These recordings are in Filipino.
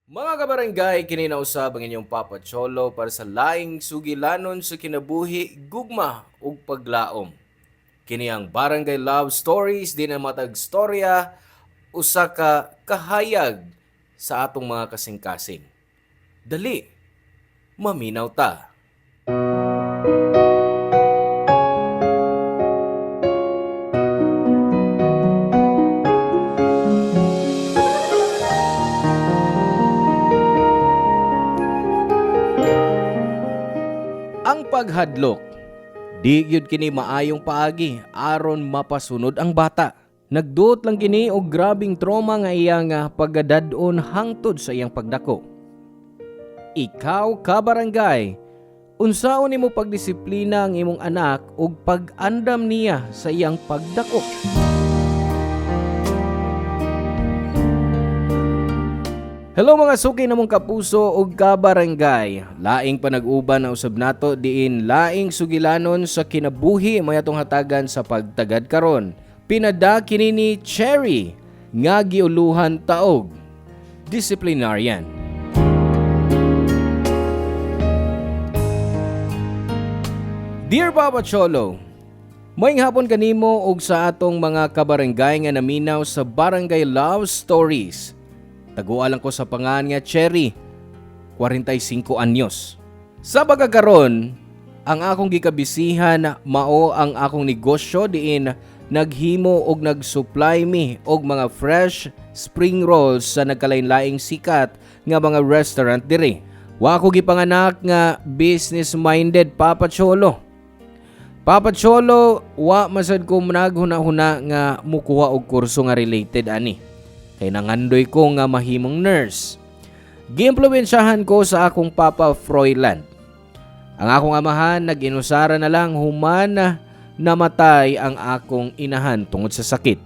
Mga kabarangay, kininausab ang inyong Papa Cholo para sa laing sugilanon sa kinabuhi, gugma ug paglaom. Kini ang Barangay Love Stories din ang matag storya usa ka kahayag sa atong mga kasing-kasing. Dali, maminaw ta. Ang paghadlok, di gyud kini maayong paagi aron mapasunod ang bata. Nagduot lang kini og grabing trauma nga iyang paggadadon hangtod sa iyang pagdako. Ikaw ka barangay, unsaon nimo pagdisiplina ang imong anak ug pag-andam niya sa iyang pagdako? Hello mga suki namong kapuso ug kabarangay. Laing panag-uban na usab nato diin laing sugilanon sa kinabuhi mayatong hatagan sa pagtagad karon. Pinada kini ni Cherry nga giuluhan taog. Disciplinarian. Dear Papa Cholo, maayong hapon kanimo ug sa atong mga kabarangay nga naminaw sa Barangay Love Stories. Taguan lang ko sa pangan nga Cherry, 45 anyos. Sa pagkakaron, ang akong gikabisihan mao ang akong negosyo diin naghimo og nag-supply mi og mga fresh spring rolls sa nagkalain-laing sikat nga mga restaurant diri. Wa ko gipanganak nga business-minded Papa Cholo. Papa Cholo, wa masad ko naghuna-huna nga mukuha og kurso nga related ani. Kay nangandoy ko nga mahimong nurse. Giimpluwensyahan ko sa akong Papa Froilan. Ang akong amahan nag-inusara na lang human namatay ang akong inahan tungod sa sakit.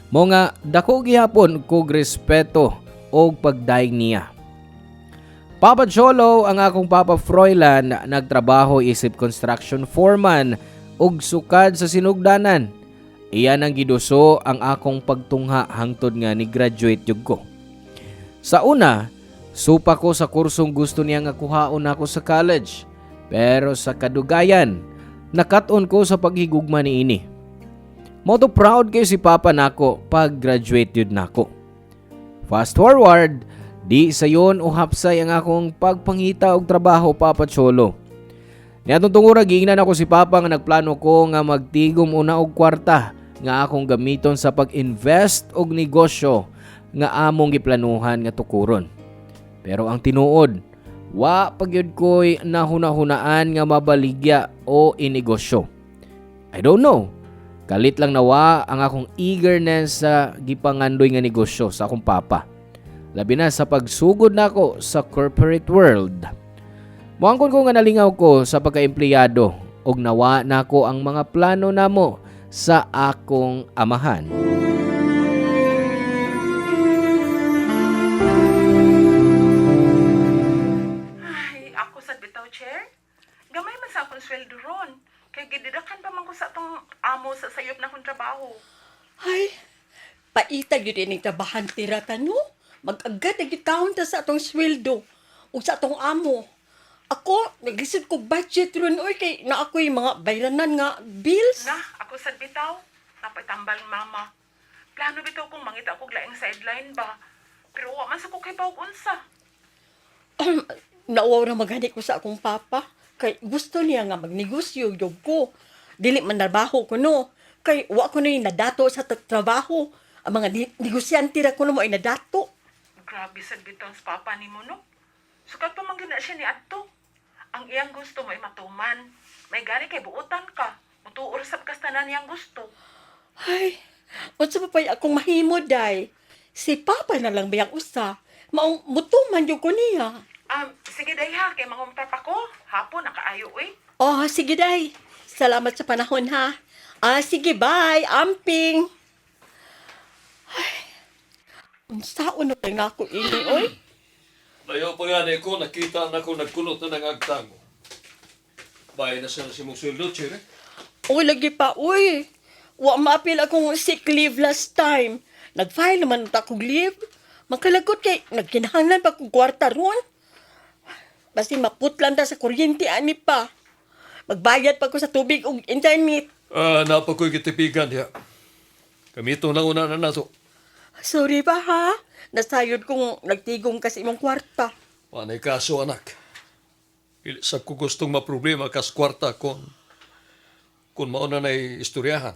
Mo nga dako gihapon kog respeto og pagdaig niya. Papa Cholo, ang akong Papa Froilan nagtrabaho isip construction foreman ug sukad sa sinugdanan. Iyan ang giduso ang akong pagtungha hangtod nga ni graduate yug ko. Sa una, supa ko sa kursong gusto niya nga kuhaon ako sa college. Pero sa kadugayan, nakat-on ko sa paghigugma ni ini. Moto proud kayo si Papa nako pag graduate yun nako. Fast forward, di sayon o hapsay ang akong pagpangita og trabaho Papa Cholo. Niadtong tungura giingnan ako si Papa nga nagplano ko nga magtigom una og kwarta nga akong gamiton sa pag-invest og negosyo nga among giplanuhan nga tukuron. Pero ang tinuod, wa pagyud ko'y nahuna-hunaan nga mabaligya o inegosyo. I don't know. Kalit lang nawa ang akong eagerness sa gipangandoy nga negosyo sa akong papa. Labi na sa pagsugod nako sa corporate world. Muangkon ko nga nalingaw ko sa pagka-empleyado og nawa nako ang mga plano namo sa akong amahan. Ay, ako sa bitaw, Chair. Gamay man sa akong sweldo ron. Kaya gididakan pa man ko sa itong amo sa sayop na akong trabaho. Ay, paitag yun ining trabahan tira ta, no? Mag-agad nagitahon ta sa atong sweldo o sa atong amo. Ako, naglisod ko budget ron, oy, kay na ako'y mga bayranan nga bills. Na, ako sa bitaw. Napatambal mama. Plano bitaw kong mangita akong laing sideline ba. Pero wa man sa ko kay bawag unsa. Nauwaw na maghanip ko sa akong papa. Kay gusto niya nga magnegosyo, job ko. Dili man trabaho ko, no? Kay wa ko na yung nadato sa trabaho. Ang mga negosyante ra ko na mo ay nadato. Grabe sa bitaw sa papa ni mo, no? Sukat pa man gina siya ni Adto. Ang iyang gusto mo ay matuman. May gani kay buutan ka. Mutuor sa kastanan niyang gusto. Ay, unsa pa pa'y akong mahimo, day? Si Papa na lang bayang usa. Maong mutuman yung ko niya. Sige day ha, kay mangumpa pa ko. Hapon, nakaayo eh. Oh, sige, day. Salamat sa panahon, ha? Sige, bye. Amping. Ay, unsaon na tayo nga ako ini, oy? Layo pa yan ko, nakita na ko nagkunot na ng agtang. Bayan na siya na si mong sweldo, Chere. Uy, lagi pa, uy. Wa maapil akong sick leave last time. Nag-file naman akong leave. Makalagot kay nagkinahanglan pa kong kwarta ron. Basta maputlan ta sa kuryente ani pa. Magbayad pa ko sa tubig ug internet. Napakoy kitipigan diya. Kamito na una na nato. Sorry pa ha. Nasayod kong nagtigong kasi imong kwarta. Panay kaso, anak. Ilisap ko gustong maproblema kas kwarta kung mauna na'y istoryahan.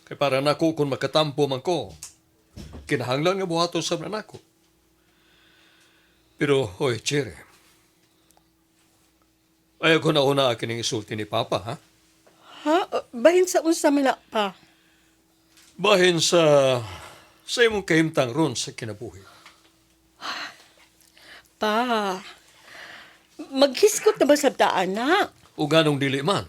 Kaya para nako kung makatampo man ko, kinahanglan nga buhaton sa nanako. Pero, hoy, Chere, ayaw ko na una akin ang isulti ni Papa, ha? Ha? Bahin sa unsa man na pa. Bahin sa imong kahimtang ron sa kinabuhi. Pa, maghiskot na ba sa daan na? O ganong dili man.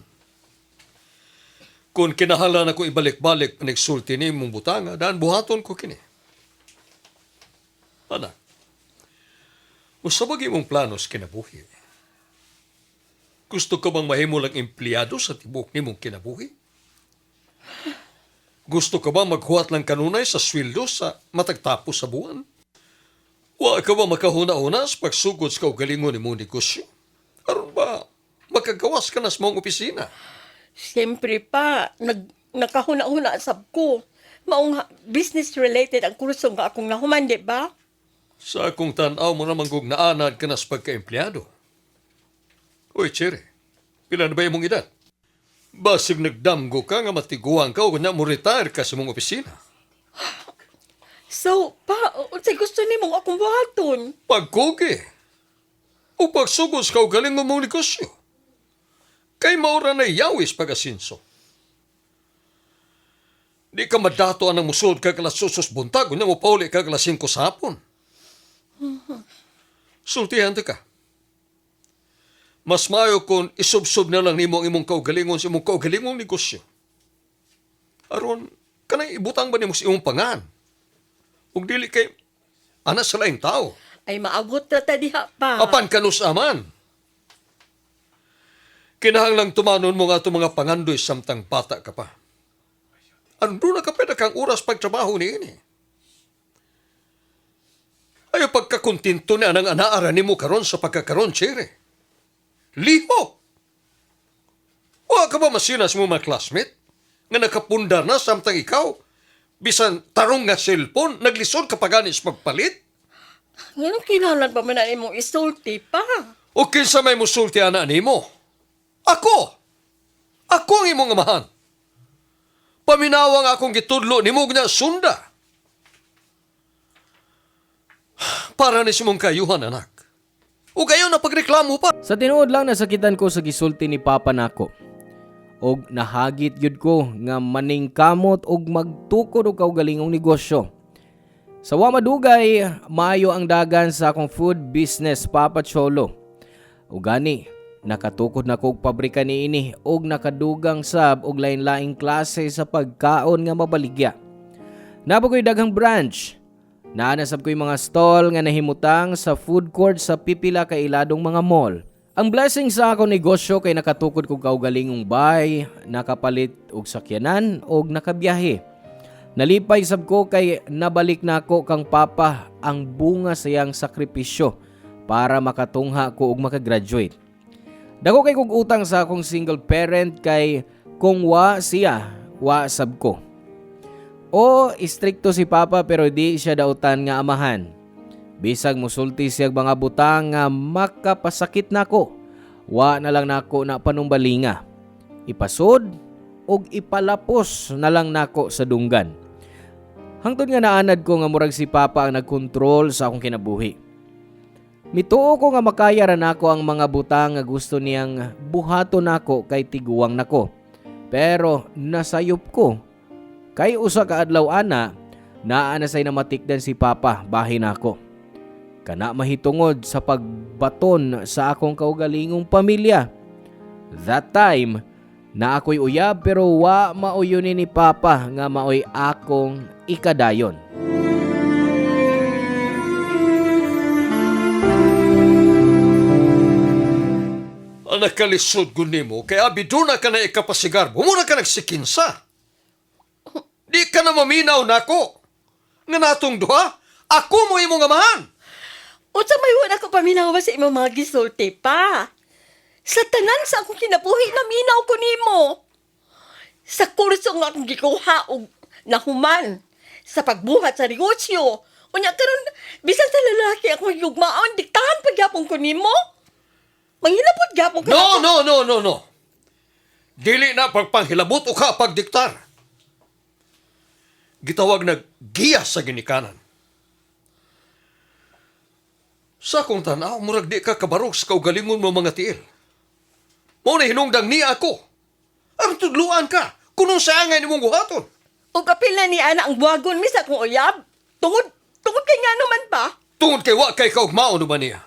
Kung kinahanglan ako ibalik-balik panigsulti ni mong butanga, daan buhaton ko kini. Anak, usabag imong planos kinabuhi. Gusto ka bang mahimo lang empleyado sa tibok ni mong kinabuhi? Gusto ka ba maghuwat lang kanunay sa sweldo sa matagtapos sa buwan? Wa ka ba makahuna-una sa pagsugod sa kaugalingon ni mong negosyo? Aron ba makagawas ka na sa mong opisina? Siyempre pa, nakahuna-huna sab ko. Maong business-related ang kursong nga akong nahuman, di ba? Sa akong tanaw mo namang gug naanad ka na sa pagka-empleyado. Uy, Chere, pila na ba imong edad? Basig nagdamgo ka nga matiguan ka o kanya mo retire ka sa mong opisina. So, pa, unsay gusto ni mong akong buhaton? Pagkugi. O pagsugod sa kaugalingon mong negosyo. Kay maura na yawis pag-asinso. Di ka madato ang musod ka kalas susos buntag, kunya mo pauli ka kalas 5 sa hapon. Sultihan ka. Mas mayo kung isubsob na lang nimo ang imong kaugalingon sa imong kaugalingong negosyo. Aron, kanay ibutang ba nimo sa imong pangan? Ug dili kay anas sa laing tao. Ay maabot na ta diha pa. Apan kanus aman. Kinahanglang tumanon mo nga itong mga pangandoy samtang bata ka pa. Ando na kapeda kang oras pagtrabaho ni ini. Ayaw pagkakontinto na anang anaara ni mo karon sa pagkakaron, Chere. Liho! O ka ba masinas mo mga classmate? Nga nakapundar na samtang ikaw? Bisan tarong nga cellphone, naglisod ka pa ganis magpalit? Ngayon kinalan pa man na imong isulti pa. O kinsa may musulti ana nimo? Ako! Ako ang imong amahan. Paminawang akong gitudlo ni mo nga sunda. Para ni simong kayuhan, anak. O kayo na pagreklamo pa. Sa tinuod lang nasakitan ko sa gisulti ni Papa nako. Og nahagit yun ko nga maning kamot og magtukod og kaugalingong negosyo. Sa wa madugay, maayo ang dagan sa akong food business, Papa Cholo. O gani, nakatukod na kog pabrika ni ini og nakadugang sab og lain-laing klase sa pagkaon nga mabaligya. Nabagoy daghang branch. Naanasab ko'y mga stall nga nahimutang sa food court sa pipila ka iladong mga mall. Ang blessing sa akong negosyo kay nakatukod kog kaugalingong bay, nakapalit og sakyanan og nakabiyahe. Nalipay sab ko kay nabalik nako kang Papa ang bunga sa iyang sakripisyo para makatungha ko og makagraduate. Dako kay kog utang sa akong single parent kay kung wa siya, wa sab ko. O istrikto si Papa pero di siya dautan nga amahan. Bisag musulti siyag mga butang nga makapasakit nako. Wa na lang nako na panumbalinga. Ipasod og ipalapos na lang nako sa dunggan. Hangtod nga naanad ko nga murag si Papa ang nagkontrol sa akong kinabuhi. Mituo ko nga makaya ra nako ang mga butang nga gusto niyang buhato nako kay tiguwang nako. Pero nasayop ko. Kay usa ka adlaw ana, naa na say namatikdan si Papa bahin ako. Kana mahitungod sa pagbaton sa akong kaugalingong pamilya. That time, na ako'y uyab pero wa mauyunin ni Papa nga maoy akong ikadayon. Anak kalisod ko nimo, kaya abiduna ka na ikapasigar. Muna ka nagsikinsa. Di ka na maminaw nako. Nga natong duha, Ako mo imong amahan. Unsa may wala ko paminawa sa imong mga gisulti pa. Sa tanan sa akong kinabuhi na minaw ko nimo. Sa kurso nga akong gikuha og nahuman sa pagbuhat sa negosyo. Unya karon bisan sa lalaki akong yugmaon diktahan pagyapon ko nimo. Manghilabot gyapon ka. No. Dili na pagpanghilabot o ka pagdiktar. Gitawag na giya sa ginikanan. Sa akong tanaw, murag di ka kabarog sa kaugalingon mo mga tiil. Mo na hinungdang niya ako. Ang tudluan ka, kunong sayangay ni mong guhaton. O kapil na ni ana ang buwagon mi sa akong uyab. Tungod kay nga naman pa. Tungod kay wa kay kaugmao naman niya.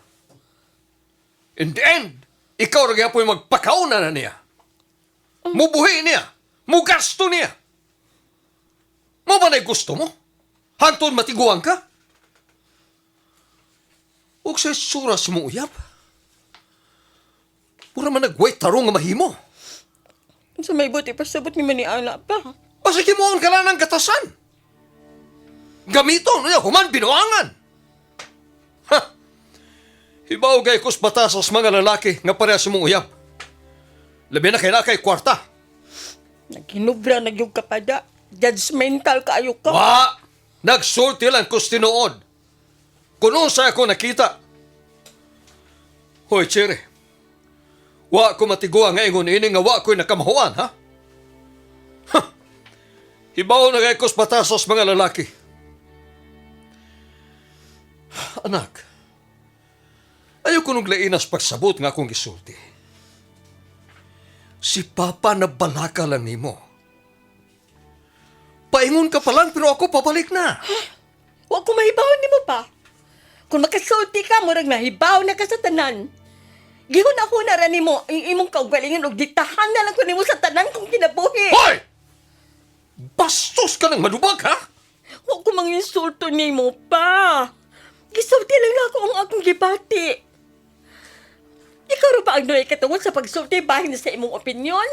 In the end, ikaw rin po yung magpakauna na niya. Mubuhi niya. Mugasto niya. Mo ba na'y gusto mo? Hangtod matiguan ka? Huwag sa suras mo uyab. Pura man nag-wait tarong nga mahimo. Sa may buti pasabot ni ana pa. Pasiki mo ang kala ng katasan. Gamiton niya, human binuangan. Ha! Hibaw gay kus batasas mga lalaki nga parehas mong uyab. Labi na kay kwarta. Naghinubra nagyug kapada. Judgmental kaayo ka. Wa! Nagsulti lang kus tinuod. Kuno sa ako nakita. Hoy, Chere. Wa ko matiguan nga ingon ini nga wa ko'y nakamahuan, ha? Ha! Hibaw na kay kus batasas mga lalaki. Anak, ayaw ko nung lainas pagsabot nga akong gisulti. Si Papa na balaka lang nimo. Paingon ka pa lang pero ako pabalik na. Huwag ko mahibawon ni mo pa. Kung makasulti ka, murag nahibaw na ka sa tanan. Gihon ako na rin mo, imong kaugalingan og diktahan na lang ko nimo sa tanan kong kinabuhi. Hoy! Bastos ka ng madubag, ha? Huwag ko manginsulto ni mo pa. Gisulti lang na ako ang akong gibati. Ikaw rin pa ang doy katungod sa pagsulti bahin sa imong opinyon?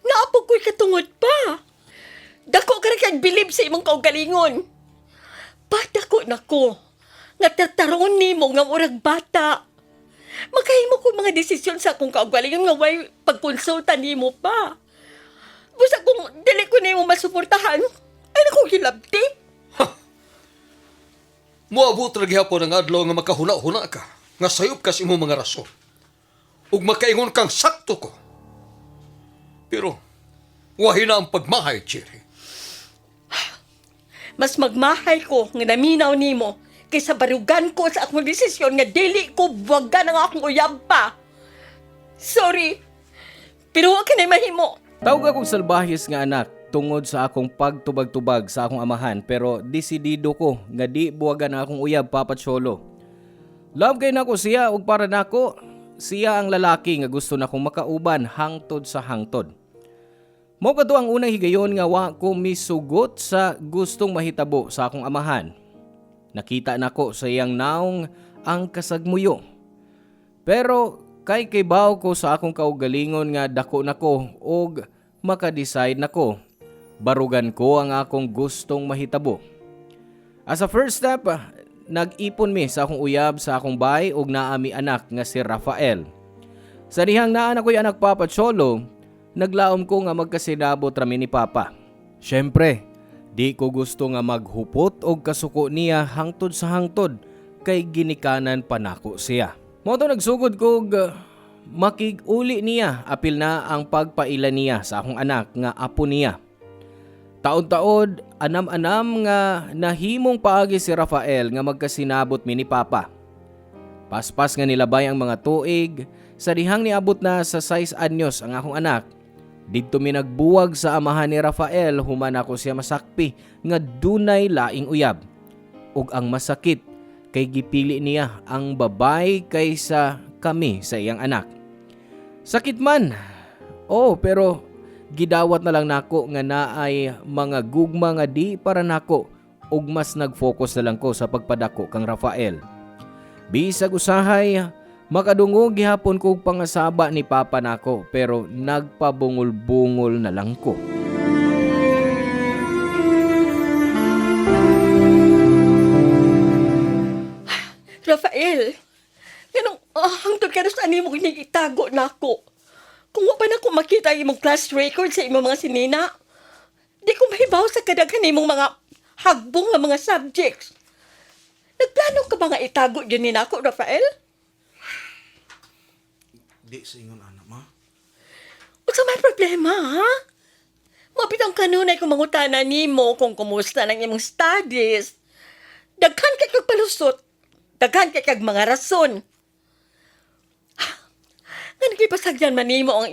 Naapog ko'y katungod pa. Dako ka rin kang bilib sa imong kaugalingon. Dako na ko. Nga tataroon ni mo nga murag bata. Makahimo ko mga desisyon sa akong kaugalingon nga way pagkonsulta ni mo pa. Busa kung dili ko na mo masuportahan, ay na kong hilabti. Muabot ra gihapon ang adlaw nga makahuna-huna ka, nga sayop ka sa imong mga rason. Ug makaingon kang sakto ko. Pero, wahi na ang pagmahay, Cherry. Mas magmahay ko nga naminaw nimo kaysa barugan ko sa akong desisyon nga dili ko buwagan ang akong uyab pa. Sorry, pero wa ka na mahimo. Tawag akong salbahis nga anak tungod sa akong pagtubag-tubag sa akong amahan pero desidido ko nga di buwagan ang akong uyab, Papa Cholo. Love kay nako siya ug para nako siya ang lalaki nga gusto na kong makauban hangtod sa hangtod. Mao kadto ang unang higayon nga wa ko misugot sa gustong mahitabo sa akong amahan. Nakita nako sa iyang naong ang kasagmuyo. Pero kay baw ko sa akong kaugalingon nga dako nako og maka-decide nako. Barugan ko ang akong gustong mahitabo. As a first step, nag-ipon mi sa akong uyab sa akong bay og naami anak nga si Rafael. Sa dihang naa na ko'y anak, Papa Cholo, naglaom ko nga magkasinabot rami ni Papa. Syempre, di ko gusto nga maghupot og kasuko niya hangtod sa hangtod kay ginikanan pa nako siya. Moto nagsugod ko makig-uli niya apil na ang pagpaila niya sa akong anak nga apo niya. Taon-taon, anam-anam nga nahimong paagi si Rafael nga magkasinabot mi ni Papa. Paspas nga nilabay ang mga tuig, sa dihang niabot na sa 6 anyos ang akong anak. Dito mi nagbuwag sa amahan ni Rafael human ako siya masakpi nga dunay laing uyab. Ug ang masakit kay gipili niya ang babay kaysa kami sa iyang anak. Sakit man. Pero gidawat na lang nako nga naay mga gugma nga di para nako ug mas nag-focus na lang ko sa pagpadako kang Rafael. Bisag usahay, makadungog gihapon ko pangasaba ni Papa nako pero nagpabungol-bungol na lang ko. Rafael, ganun, hangtod ka na sa animo kung itago na ako. Kung wa pa na ako makita ang imong class record sa imong mga sinina, di ko mahibaw sa kadaghan imong mga hagbong nga mga subjects. Nagplano ka ba nga itago yun ni nako, Rafael? Di sa ingon, anak, ma. O sa may problema, ha? Mapitang kanunay kung mangutana nimo kung kumusta ng imong studies. Daghan kay kag palusot. Daghan kay kag mga rason. Nga nagipasagyan man nimo ang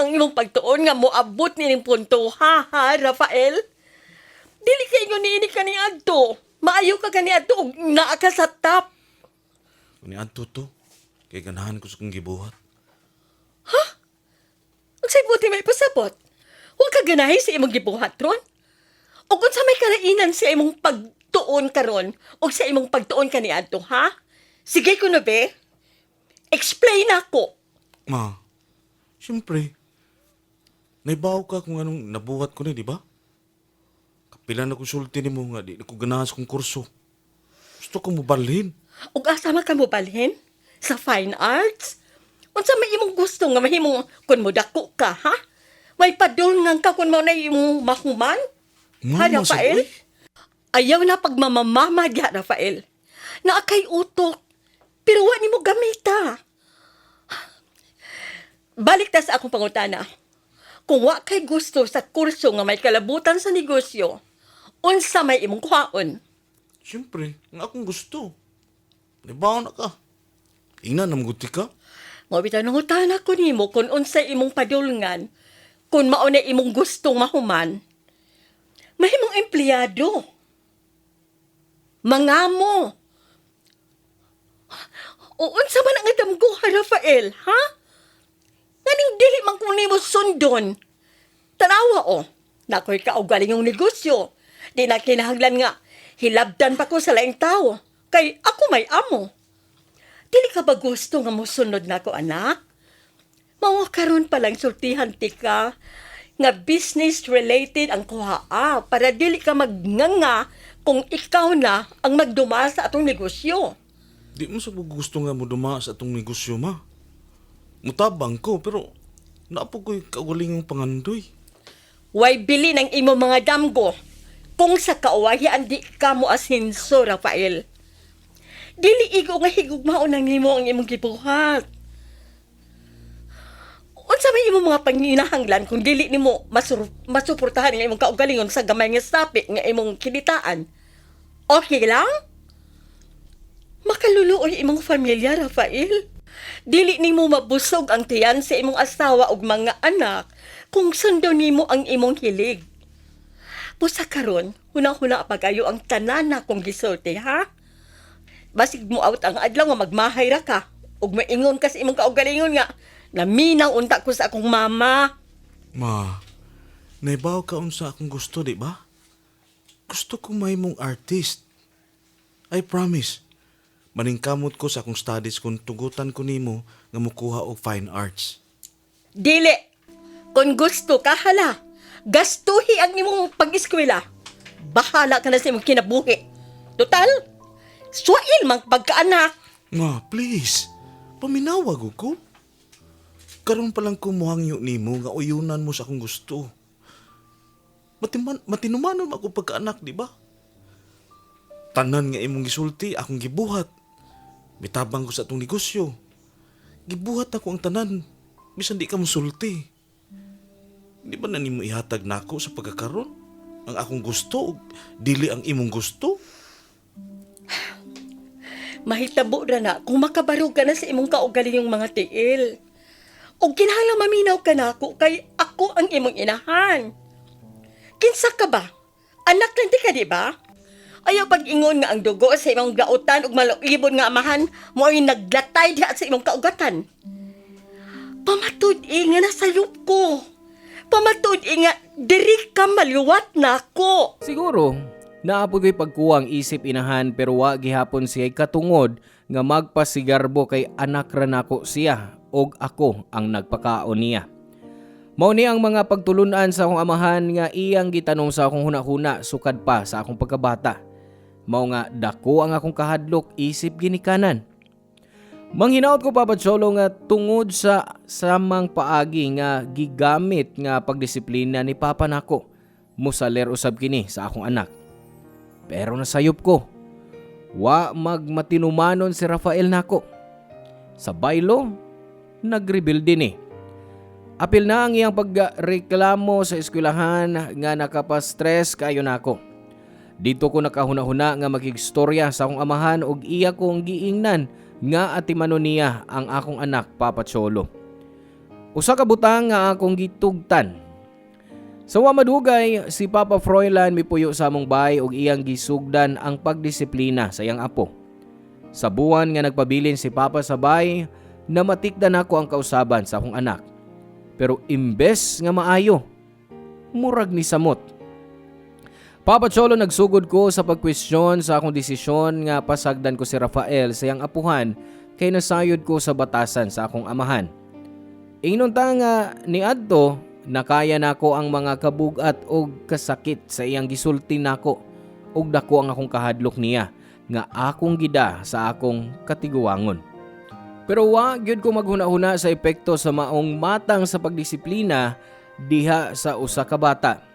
imong pagtuon nga moabot nining punto, ha, Rafael? Dili kay ingon niini kaniadto. Maayo ka kaniadto og naa ka sa top. Kung niadto to, kay ganahan ko sa kong gibuhat. Ang say buti may pasabot. Huwag ka ganahi sa imong gibuhat ron. O kung sa may karainan sa imong pagtuon karon o sa imong pagtuon kaniadto, ha? Sige ko na, be. Explain ako. Ma, siyempre, naibaw ka kung anong nabuhat ko na, di ba? Kapila na konsulti ni mo nga, di na ko ganahan sa kong kurso. Gusto ko mabalhin. Ug asa man ka mo balhin? Sa fine arts? Unsa may imong gusto nga mahimong kun mo dako ka, ha? May padulngan ka kun mo na imong mahuman? Ha, Mama, Rafael? saboy. Ayaw na pagmamamama diya, Rafael. Na kay utok. Pero wa nimo gamita. Balik ta sa akong pangutana. Kung wa kay gusto sa kurso nga may kalabutan sa negosyo, unsa may imong kuhaon? Siyempre, nga akong gusto. Naibaw na ka. Ina, namguti ka? Mabitaw nang utana ko nimo kung unsa imong padulngan, kung mao na imong gustong mahuman. Mahimong empleyado. Mangamo. O unsa man ang adamgo, Rafael, ha? Nganing dili man kung nimo sundon. Tanawa o, nakoy kaugaling yung negosyo. Di na kinahanglan nga, hilabdan pa ko sa laing tao. Kay ako may amo. Dili ka ba gusto nga mosunod na ko, anak? Mao karon pa lang sultihan ti ka nga business-related ang kuhaa para dili ka magnganga kung ikaw na ang magduma sa atong negosyo. Di mo sa gusto nga mo duma sa atong negosyo, ma. Mutabang ko, pero napo ko'y kawalingong pangandoy. Way bili ng imo mga damgo kung sa kawayan di ka mo asinso, Rafael. Dili igo nga higugmao nang nimo ang imong gibuhat. Unsa may imong mga panginahanglan kung dili nimo masuportahan ang imong kaugalingon sa gamay nga sapi nga imong kinitaan? Okay lang? Makaluluoy imong pamilya, Rafael. Dili nimo mabusog ang tiyan sa imong asawa ug mga anak kung sundo nimo ang imong hilig. Busa karon, hunang-huna pagayo ang tanan na kong gisulti, ha? Basig mo out ang adlaw nga magmahay ra ka ug maingon ka sa imong kaugalingon nga naminaw unta ko sa akong mama. Ma, naibaw ka unsa akong gusto, di ba? Gusto ko may mong artist. I promise. Maningkamot ko sa akong studies kung tugutan ko nimo nga mukuha og fine arts. Dili. Kung gusto ka, hala. Gastuhi ang imong pag-eskwela. Bahala ka na sa imong kinabuhi. Total, suwail mang pagkaanak. Ma, please. Paminawag ko. Karon pa lang ko muhangyo nimo nga uyunan mo sa akong gusto. Matinumanon ako pagkaanak, di ba? Tanan nga imong gisulti, akong gibuhat. Mitabang ko sa atong negosyo. Gibuhat ako ang tanan. Bisan di ka musulti. Di ba na nimo ihatag nako sa pagkakaroon? Ang akong gusto, ug dili ang imong gusto? Mahitabo ra na kung makabarog ka na sa imong kaugalingong mga tiil. O kinahanglan maminaw ka na ako kay ako ang imong inahan. Kinsa ka ba? Anak lang di ka, di ba? Ayaw pag-ingon nga ang dugo sa imong gautan ug maluibon nga amahan mo ay naglatay diha sa imong kaugatan. Pamatud-i nga nasayop ko. Pamatud-i nga diri ka maliwat na ako. Siguro, naapod ko'y pagkuwang isip inahan pero wa gihapon siya'y katungod nga magpasigarbo kay anak ra nako siya og ako ang nagpakaon niya. Mao ni ang mga pagtulunan sa akong amahan nga iyang gitanong sa akong hunahuna sukad pa sa akong pagkabata. mao nga dako ang akong kahadlok isip ginikanan. Manghinaot ko Papa Cholo nga tungod sa samang paagi nga gigamit nga pagdisiplina ni Papa nako, musaler usab kini sa akong anak. Pero nasayop ko, wa magmatinumanon si Rafael nako. Sa baylo, nag-rebel din eh. Apil na ang iyang pagreklamo sa eskwelahan nga nakapastress kayo nako. Dito ko nakahuna-huna nga makigstorya sa akong amahan ug iya kong giingnan nga atimanon niya ang akong anak Papa Cholo. Usa ka butang nga akong gitugtan. Sa wa madugay, si Papa Froilan mipuyo sa among bahay ug iyang gisugdan ang pagdisiplina sa iyang apo. Sa buwan nga nagpabilin si Papa sa bahay, namatikdan ako ang kausaban sa akong anak. Pero imbes nga maayo, murag ni samot. Papa Cholo, nagsugod ko sa pagkwestiyon sa akong desisyon nga pasagdan ko si Rafael sa iyang apuhan kay nasayod ko sa batasan sa akong amahan. Inunta nga ni adto nakaya nako ang mga kabugat o kasakit sa iyang gisulti nako ug dako ang akong kahadlok niya nga akong gida sa akong katiguangon. Pero wa gyud ko maghuna-huna sa epekto sa maong matang sa pagdisiplina diha sa usa ka bata.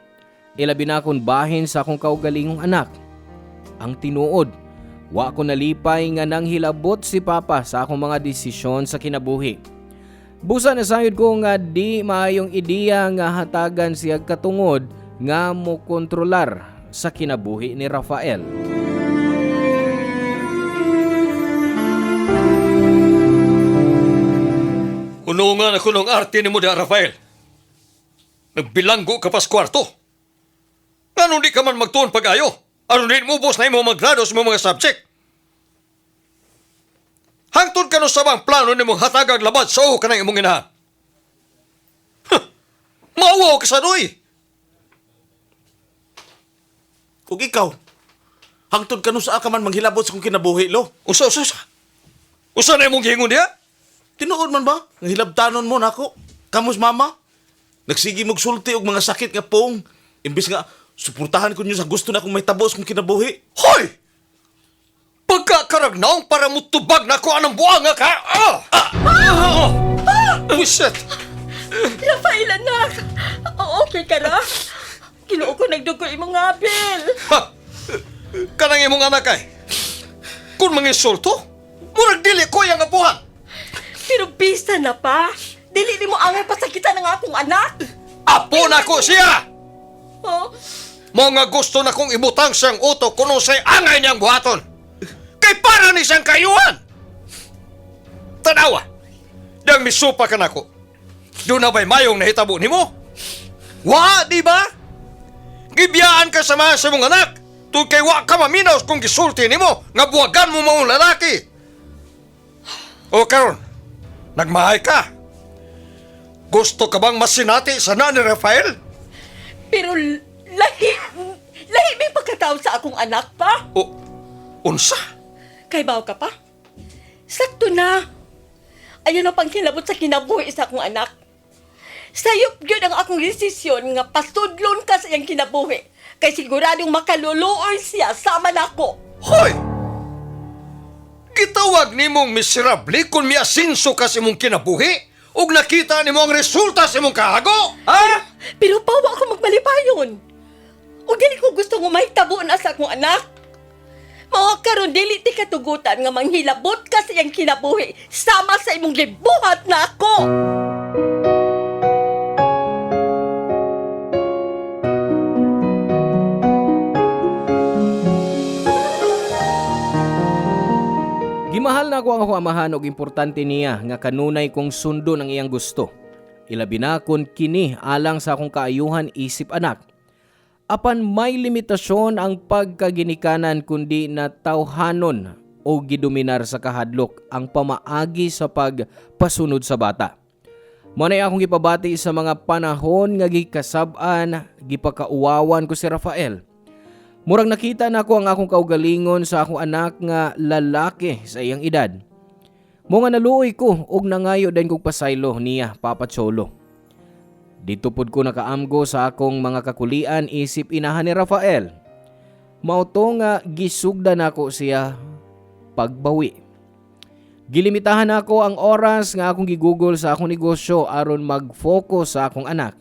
Ilabi na akong bahin sa akong kaugalingong anak. Ang tinuod, wa ko nalipay nga nang hilabot si Papa sa akong mga desisyon sa kinabuhi. Busa na sayod ko nga di maayong ideya nga hatagan siya katungod nga mo kontrolar sa kinabuhi ni Rafael. Unungan ako ng arte ni mo da, Rafael. Nagbilanggo ka pas kwarto. Ano di ka man magtuon pag-ayo? Ano di mo bus na imo maggrado sa mga subject? Hangtod ka no sa bang plano ni mong hatagag labad sa ka ng imong inahan. Maawaw ka sa doy. Ug ikaw, hangtod ka no sa ka man manghilabot sa kong kinabuhi, lo. Usa. Usa na imong giingon diya? Tinuod man ba? Nga hilabtanon mo nako. Kamus mama? Nagsigi mog sulti og mga sakit nga pong. Imbis nga suportahan ko niyo sa gusto na kung may tabos kong kinabuhi. Hoy! Pagkakaragnaong para mo tubag na ko anong buwanga ka! Shit! Rafael, anak! Okay ka na? Kinuo ko nagdugo imong ngabil. Ha! Kanang imong anak ay. Kung mangisulto, murag dili ko yung apuhan. Pero bisa na pa. Dili ni mo angay pasakitan ng akong anak. Apo na ko siya! Oh, Mga gusto na kong ibutang siyang utok kuno sa'y angay niyang buhaton. Kay para ni siyang kayuhan. Tanawa, dang misupa ka na ko. Doon na ba'y mayong nahitabo ni mo? Wa, di ba? Gibiyaan ka sa mga sa mong anak. Tuwag kay wa ka maminaw kung gisulti ni mo nga buwagan mo maong lalaki. O karon, nagmahay ka. Gusto ka bang masinati sa na ni Rafael? pero lahi may pagkatao sa akong anak pa. O, unsa? Kay baw ka pa? Sakto na. Ayun ang pangkilabot sa kinabuhi sa akong anak. Sayop yun ang akong desisyon nga pasudlon ka sa iyang kinabuhi. Kay siguradong makaluluoy siya sama nako. Hoy! Gitawag ni mong miserable kung may asinso ka sa mong kinabuhi ug nakita ni mo ang resulta sa mong kahago? Ha? Pero pawa ako magmalipayon. O dili ko gusto nga mahitabo na sa akong anak. Mao karon dili ti katugutan nga manghilabot ka sa iyang kinabuhi sama sa imong gibuhat na ako. Gimahal na ako ang akong amahan og importante niya nga kanunay kong sundo ng iyang gusto. Ilabi na kon kini alang sa akong kaayuhan isip anak. Apan may limitasyon ang pagkaginikanan kundi na tawhanon o gidominar sa kahadlok ang pamaagi sa pagpasunod sa bata. Manay akong gipabati sa mga panahon nga gikasab-an, gipakauwawan ko si Rafael. Murag nakita na ko ang akong kaugalingon sa akong anak nga lalaki sa iyang edad. Mo nga naluoy ko og nangayo din kong pasaylo niya Papa Cholo. Dito pod ko nakaamgo sa akong mga kakulian isip inahan ni Rafael. Mao to nga gisugdan ako siya pagbawi. Gilimitahan ako ang oras nga akong gigugol sa akong negosyo aron mag-focus sa akong anak.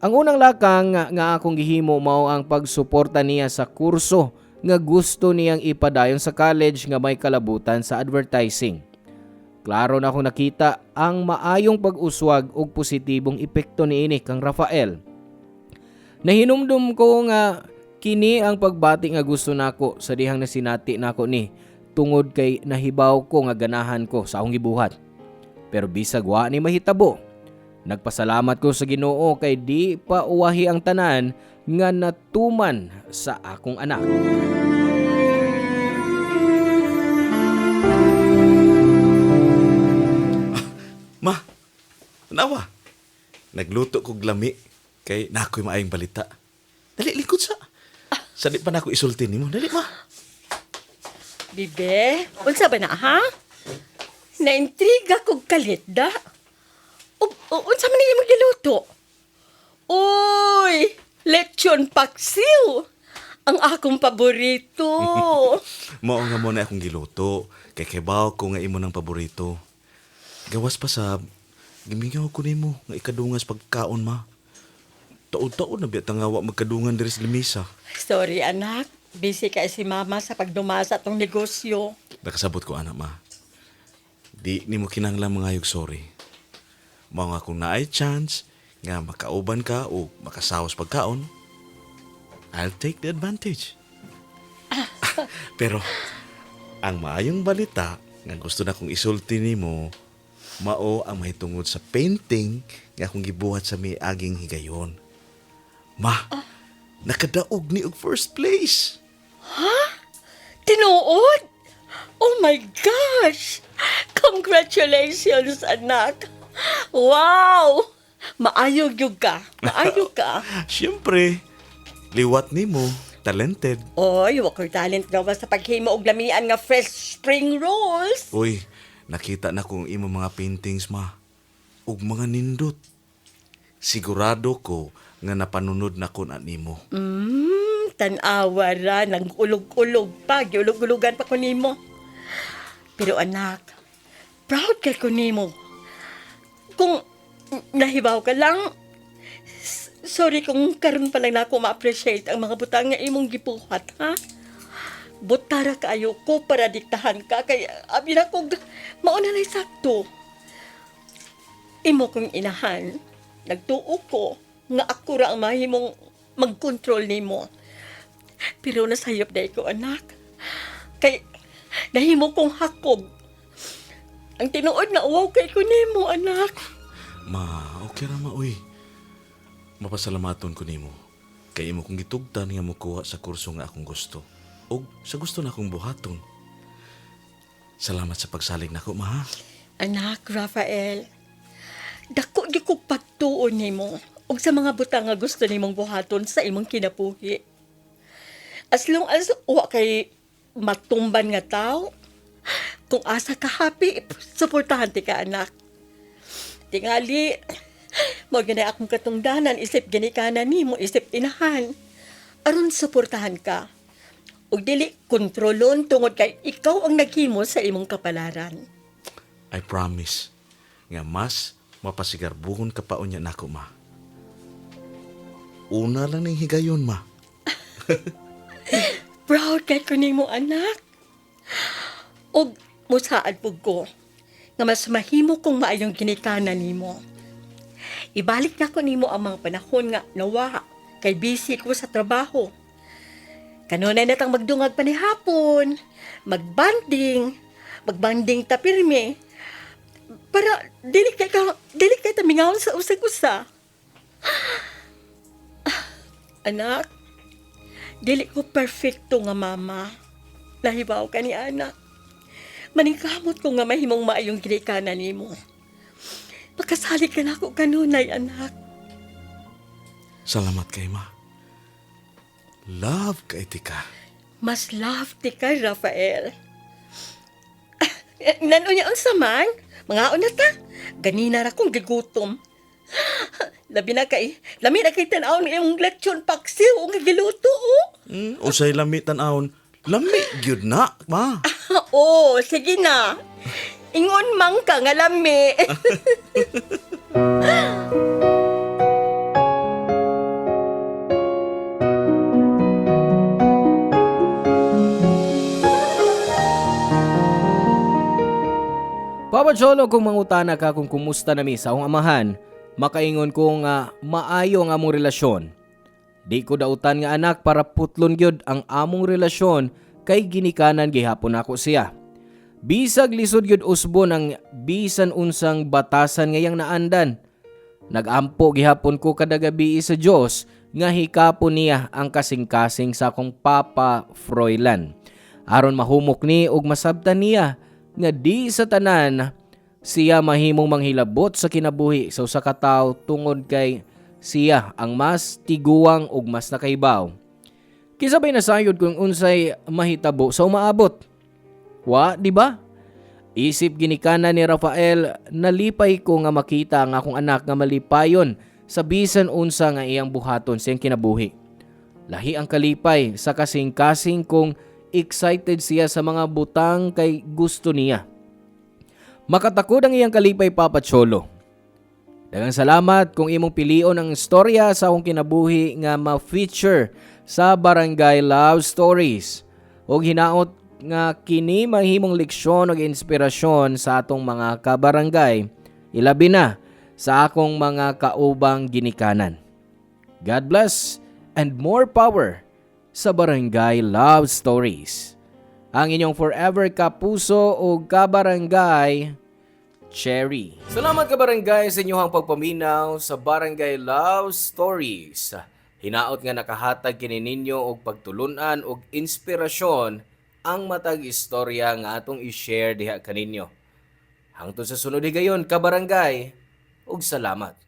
Ang unang lakang nga akong gihimo mao ang pagsuporta niya sa kurso nga gusto niyang ipadayon sa college nga may kalabutan sa advertising. Klaro na akong nakita ang maayong pag-uswag ug positibong epekto niini kang Rafael. Nahinumdum ko nga kini ang pagbati nga gusto nako sa dihang nasinati nako ni tungod kay nahibaw ko nga ganahan ko sa akong gibuhat. Pero bisag wa ni mahitabo. Nagpasalamat ko sa Ginoo kay di pa uwahi ang tanan nga natuman sa akong anak. Ma, nawa. Nagluto kog lami kay nakoy maayong balita. Dali likod sa. Sa di pa nako isulti nimo. Dali ma. Bibe, unsa ba na ha? Naintriga kog kalit da. Unsa man nimo giluto? Uy, lechon paksiw. Ang akong paborito. Mao nga mo na akong giluto. Kay kibaw ko nga imo ng paborito. Gawas pa sa gimingaw ko nimo nga ikadungas pagkaon ma. Taon-taon na biya tangawa magkadungan diri sa lamisa. Sorry anak, busy kay si mama sa pagdumasa tong negosyo. Nakasabot ko anak ma. Di nimo kinahanglan mangayog sorry. Mao nga kung naay chance nga makauban ka o makasawas pagkaon, I'll take the advantage. Pero ang maayong balita nga gusto na kong isulti nimo mao ang mahitungod sa painting nga akong gibuhat sa miaging higayon. Ma, nakadaog ni og first place. Tinuod? Oh my gosh! Congratulations, anak! Wow! Maayog yun ka. Maayog ka. Siyempre, liwat nimo, talented. Oy, wakoy talent gawa sa paghimo og lamian nga fresh spring rolls. Uy, nakita na kong imo mga paintings ma. Ug mga nindot. Sigurado ko nga napanunod na ko na nimo. Tanawa ra, nang ulog-ulog pa, giulog-ulogan pa ko nimo. Pero anak, proud ka ko nimo. Kung nahibaw ka lang, sorry kung karon pa lang na ako ma-appreciate ang mga butang nga imong gibuhat, ha? Butara kaayo ko para diktahan ka, kaya abi na kong mauna na sakto. Imo kong inahan, nagtuo ko nga ako ra ang mahimong mag-control nimo. Pero nasayop na ko, anak. Kay nahimo kong hakog. Ang tinuod na uwaw kay ko nimo, anak. Ma, okay ra ma, uy. Mapasalamaton ko nimo. Kay imo kong gitugtan nga mokuha sa kurso nga akong gusto. O sa gusto na akong buhaton. Salamat sa pagsalig nako, ma. Ha? Anak, Rafael, dako di ko pagtuon nimo ug sa mga butang nga gusto nimong buhaton sa imong kinabuhi. As long as wa kay matumban nga tao, kung asa ka happy, suportahan ti ka, anak. Tingali, mo gina akong katungdanan, isip gini ka na nimo, isip inahan. Aron suportahan ka. Ug dili kontrolon tungod kay ikaw ang naghimo sa imong kapalaran. I promise nga mas mapasigarbuhon ka pa unya nako, ma. Una lang ning higayon, ma. Proud kay ko nimo, anak. Og musaad pug ko nga mas mahimo kong maayong ginikanan nimo. Ibalik na ko nimo ang mga panahon nga nawa kay busy ko sa trabaho. Kanunay natang magdungag pa ni hapon, magbanding ta pirmi. Para dili kay tamingawon sa usag-usa. Anak, dili ko perfecto nga mama. Nahibaw ka ni anak. Maningkamot ko nga mahimong maayong ginikanan nimo. Pagkasalig ka na ako kanunay, anak. Salamat kay ma. Love kay tika. Mas love ti ka, Rafael. Nanunya unsa man? Mga una ta. Ganina ra kong gigutom. Labi na kay, lami na kay tanaw ng iyong lechon paksiw nga giluto, oh. Usay lami tanawon. Lami gyud na, ma. Oh, sige na. Ingon mang ka nga lami. Papa Cholo, kung mangutana ka kung kumusta nami sa akong amahan, makaingon ko nga maayo ang among relasyon. Di ko dautan nga anak para putlon gyud ang among relasyon kay ginikanan gihapon ako siya. Bisag lisod gyud usbon ang bisan unsang batasan ngayang naandan. Nagampo gihapon ko kada gabi sa Dios nga hikapon niya ang kasing-kasing sa akong Papa Froilan. Aron mahumok ni ug masabtan niya nga di sa tanan siya mahimong manghilabot sa kinabuhi sa usa ka tawo tungod kay siya ang mas tiguang ug mas nakaibaw. Kisabay nasayod kung unsay mahitabo sa umaabot. Wa, di ba? Isip ginikanan ni Rafael, nalipay ko nga makita ang akong anak nga malipayon sa bisan unsa nga iyang buhaton siyang kinabuhi. Lahi ang kalipay sa kasing-kasing kung excited siya sa mga butang kay gusto niya. Makatakod ang iyang kalipay, Papa Cholo. Daghang salamat kung imong pilion ang istorya sa akong kinabuhi nga ma-feature sa Barangay Love Stories. O hinaot nga kini mahimong leksyon ug inspirasyon sa atong mga kabarangay, ilabi na sa akong mga kaubang ginikanan. God bless and more power sa Barangay Love Stories. Ang inyong forever kapuso o kabarangay, Cherry. Salamat kabarangay sa inyong pagpaminaw sa Barangay Love Stories. Hinaot nga nakahatag kini ninyo og pagtulunan og inspirasyon ang matag istorya nga atong i-share diha kaninyo. Hangtod sa sunod higayon kabarangay, ug salamat.